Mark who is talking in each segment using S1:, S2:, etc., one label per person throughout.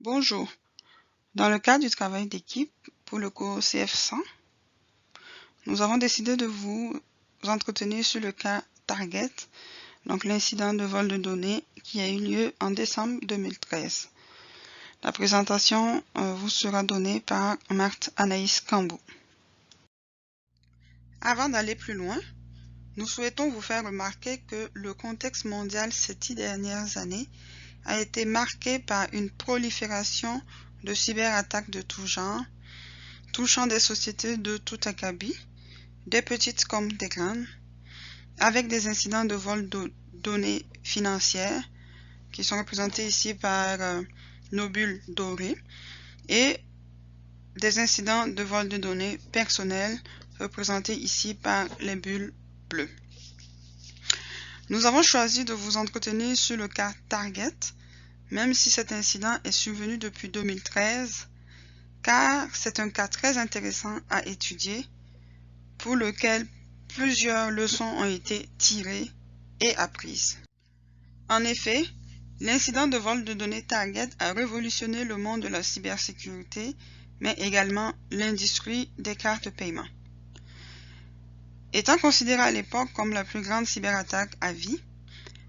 S1: Bonjour. Dans le cadre du travail d'équipe pour le cours CF100, nous avons décidé de vous entretenir sur le cas Target, donc l'incident de vol de données qui a eu lieu en décembre 2013. La présentation vous sera donnée par Marthe Anaïs Cambou. Avant d'aller plus loin, nous souhaitons vous faire remarquer que le contexte mondial ces 10 dernières années a été marqué par une prolifération de cyberattaques de tout genre, touchant des sociétés de tout acabit, des petites comme des grandes, avec des incidents de vol de données financières qui sont représentés ici par nos bulles dorées et des incidents de vol de données personnelles représentés ici par les bulles bleues. Nous avons choisi de vous entretenir sur le cas Target, même si cet incident est survenu depuis 2013, car c'est un cas très intéressant à étudier, pour lequel plusieurs leçons ont été tirées et apprises. En effet, l'incident de vol de données Target a révolutionné le monde de la cybersécurité, mais également l'industrie des cartes paiement. Étant considéré à l'époque comme la plus grande cyberattaque à vie,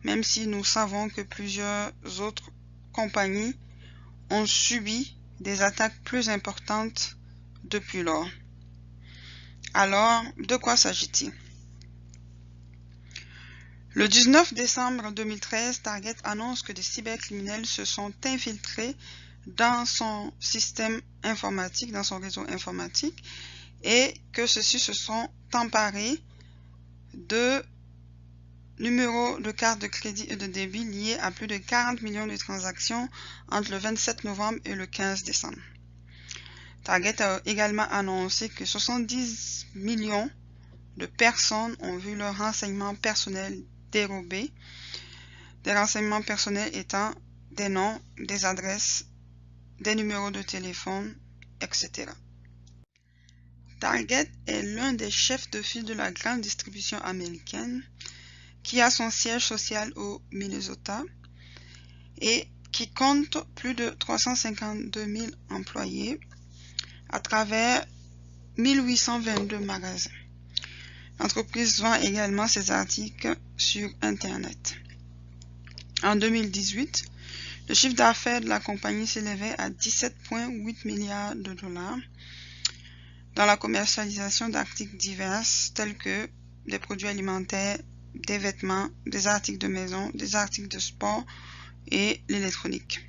S1: même si nous savons que plusieurs autres compagnies ont subi des attaques plus importantes depuis lors. Alors, de quoi s'agit-il? Le 19 décembre 2013, Target annonce que des cybercriminels se sont infiltrés dans son système informatique, dans son réseau informatique, et que ceux-ci se sont emparés de numéros de cartes de crédit et de débit liés à plus de 40 millions de transactions entre le 27 novembre et le 15 décembre. Target a également annoncé que 70 millions de personnes ont vu leurs renseignements personnels dérobés, des renseignements personnels étant des noms, des adresses, des numéros de téléphone, etc. Target est l'un des chefs de file de la grande distribution américaine qui a son siège social au Minnesota et qui compte plus de 352 000 employés à travers 1822 magasins. L'entreprise vend également ses articles sur Internet. En 2018, le chiffre d'affaires de la compagnie s'élevait à 17,8 milliards de dollars dans la commercialisation d'articles divers tels que des produits alimentaires, des vêtements, des articles de maison, des articles de sport et l'électronique.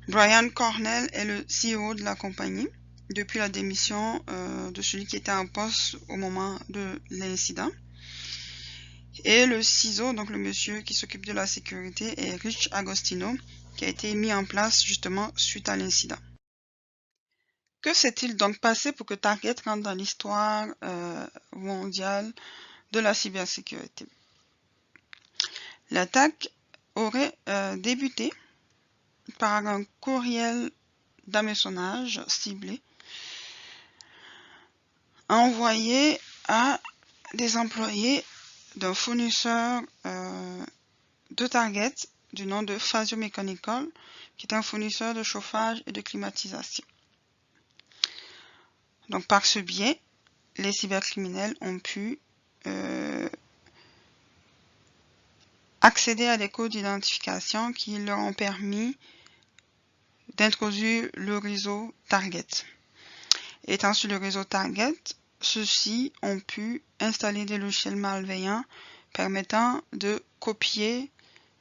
S1: Brian Cornell est le CEO de la compagnie depuis la démission de celui qui était en poste au moment de l'incident. Et le CISO, donc le monsieur qui s'occupe de la sécurité, est Rich Agostino, qui a été mis en place justement suite à l'incident. Que s'est-il donc passé pour que Target rentre dans l'histoire mondiale de la cybersécurité? L'attaque aurait débuté par un courriel d'hameçonnage ciblé envoyé à des employés d'un fournisseur de Target du nom de Phasio Mechanical, qui est un fournisseur de chauffage et de climatisation. Donc par ce biais, les cybercriminels ont pu accéder à des codes d'identification qui leur ont permis d'introduire le réseau Target. Étant sur le réseau Target, ceux-ci ont pu installer des logiciels malveillants permettant de copier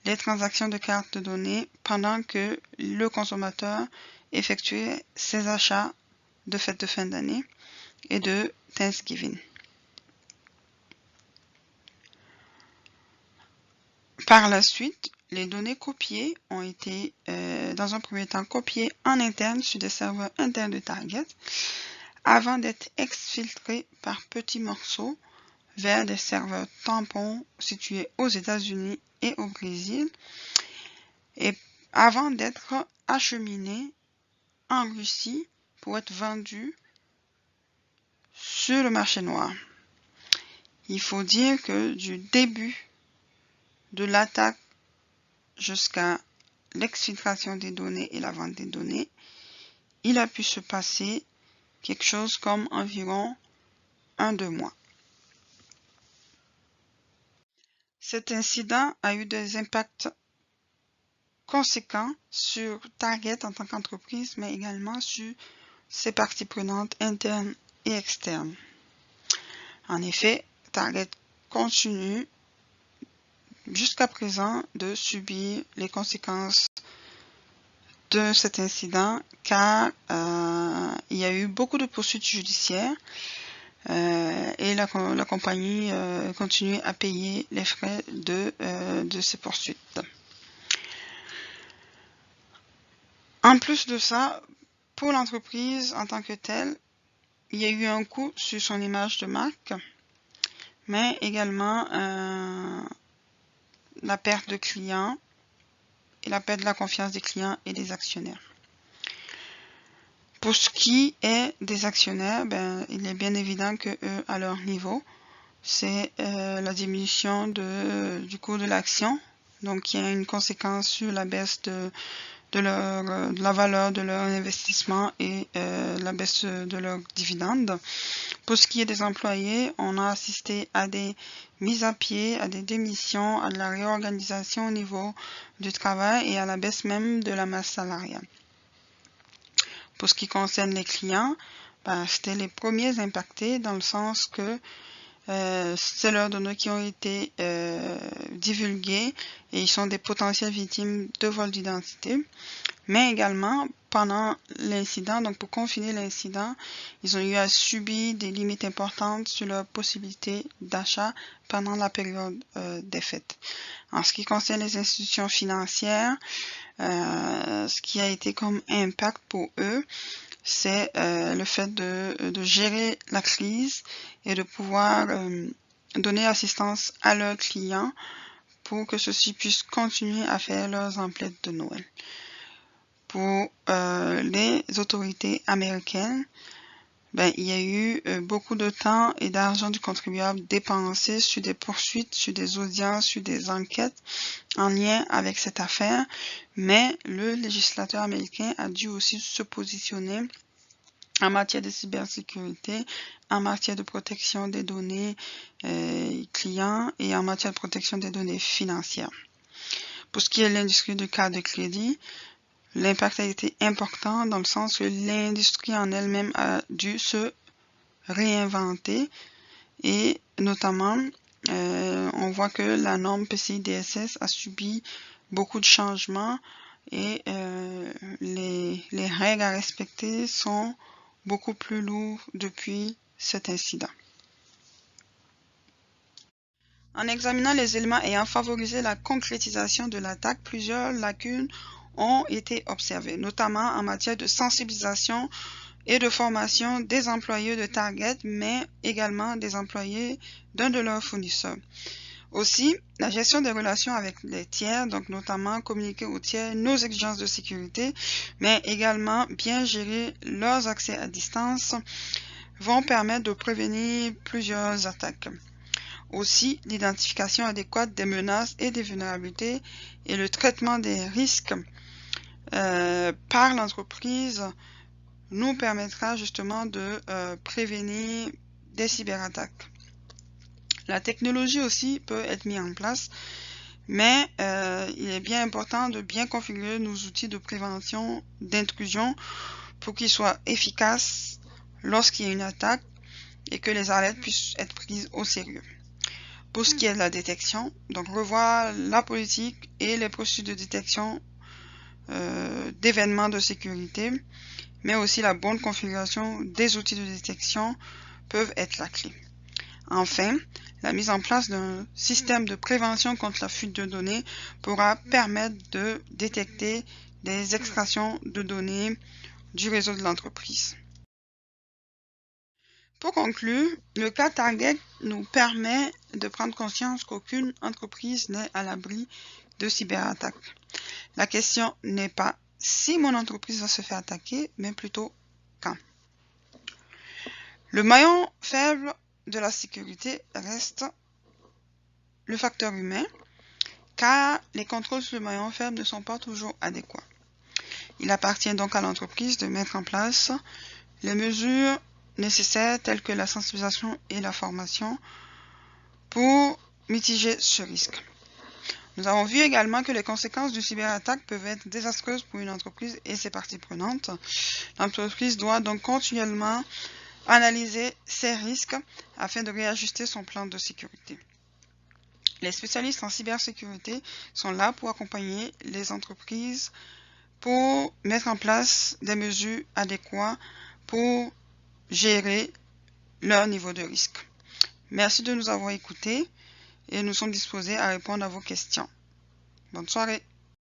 S1: les transactions de cartes de données pendant que le consommateur effectuait ses achats de fêtes de fin d'année et de Thanksgiving. Par la suite, les données copiées ont été, dans un premier temps, copiées en interne sur des serveurs internes de Target avant d'être exfiltrées par petits morceaux vers des serveurs tampons situés aux États-Unis et au Brésil et avant d'être acheminées en Russie pour être vendues sur le marché noir. Il faut dire que du début de l'attaque jusqu'à l'exfiltration des données et la vente des données, il a pu se passer quelque chose comme environ 1-2 mois. Cet incident a eu des impacts conséquents sur Target en tant qu'entreprise, mais également sur ses parties prenantes internes et externes. En effet, Target continue jusqu'à présent de subir les conséquences de cet incident car il y a eu beaucoup de poursuites judiciaires et la compagnie continue à payer les frais de ces poursuites. En plus de ça, pour l'entreprise en tant que telle, il y a eu un coût sur son image de marque, mais également la perte de clients et la perte de la confiance des clients et des actionnaires. Pour ce qui est des actionnaires, il est bien évident que eux, à leur niveau, c'est la diminution du cours de l'action. Donc, il y a une conséquence sur la baisse de la valeur de leur investissement et la baisse de leurs dividendes. Pour ce qui est des employés, on a assisté à des mises à pied, à des démissions, à de la réorganisation au niveau du travail et à la baisse même de la masse salariale. Pour ce qui concerne les clients, c'était les premiers impactés dans le sens que c'est leurs données qui ont été divulguées et ils sont des potentielles victimes de vol d'identité. Mais également, pendant l'incident, donc pour confiner l'incident, ils ont eu à subir des limites importantes sur leur possibilité d'achat pendant la période des fêtes. En ce qui concerne les institutions financières, ce qui a été comme impact pour eux, c'est le fait de gérer la crise et de pouvoir donner assistance à leurs clients pour que ceux-ci puissent continuer à faire leurs emplettes de Noël. Pour les autorités américaines, il y a eu beaucoup de temps et d'argent du contribuable dépensé sur des poursuites, sur des audiences, sur des enquêtes en lien avec cette affaire, mais le législateur américain a dû aussi se positionner en matière de cybersécurité, en matière de protection des données clients et en matière de protection des données financières. Pour ce qui est de l'industrie du carte de crédit, l'impact a été important dans le sens que l'industrie en elle-même a dû se réinventer et notamment on voit que la norme PCI DSS a subi beaucoup de changements et les règles à respecter sont beaucoup plus lourdes depuis cet incident. En examinant les éléments ayant favorisé la concrétisation de l'attaque, plusieurs lacunes ont été observées, notamment en matière de sensibilisation et de formation des employés de Target, mais également des employés d'un de leurs fournisseurs. Aussi, la gestion des relations avec les tiers, donc notamment communiquer aux tiers nos exigences de sécurité, mais également bien gérer leurs accès à distance, vont permettre de prévenir plusieurs attaques. Aussi, l'identification adéquate des menaces et des vulnérabilités et le traitement des risques par l'entreprise nous permettra justement de prévenir des cyberattaques. La technologie aussi peut être mise en place, mais il est bien important de bien configurer nos outils de prévention d'intrusion pour qu'ils soient efficaces lorsqu'il y a une attaque et que les alertes puissent être prises au sérieux. Pour ce qui est de la détection, donc revoir la politique et les processus de détection d'événements de sécurité, mais aussi la bonne configuration des outils de détection peuvent être la clé. Enfin, la mise en place d'un système de prévention contre la fuite de données pourra permettre de détecter des extractions de données du réseau de l'entreprise. Pour conclure, le cas Target nous permet de prendre conscience qu'aucune entreprise n'est à l'abri de cyberattaques. La question n'est pas si mon entreprise va se faire attaquer, mais plutôt quand. Le maillon faible de la sécurité reste le facteur humain, car les contrôles sur le maillon faible ne sont pas toujours adéquats. Il appartient donc à l'entreprise de mettre en place les mesures nécessaires telles que la sensibilisation et la formation pour mitiger ce risque. Nous avons vu également que les conséquences d'une cyberattaque peuvent être désastreuses pour une entreprise et ses parties prenantes. L'entreprise doit donc continuellement analyser ces risques afin de réajuster son plan de sécurité. Les spécialistes en cybersécurité sont là pour accompagner les entreprises pour mettre en place des mesures adéquates pour gérer leur niveau de risque. Merci de nous avoir écoutés et nous sommes disposés à répondre à vos questions. Bonne soirée.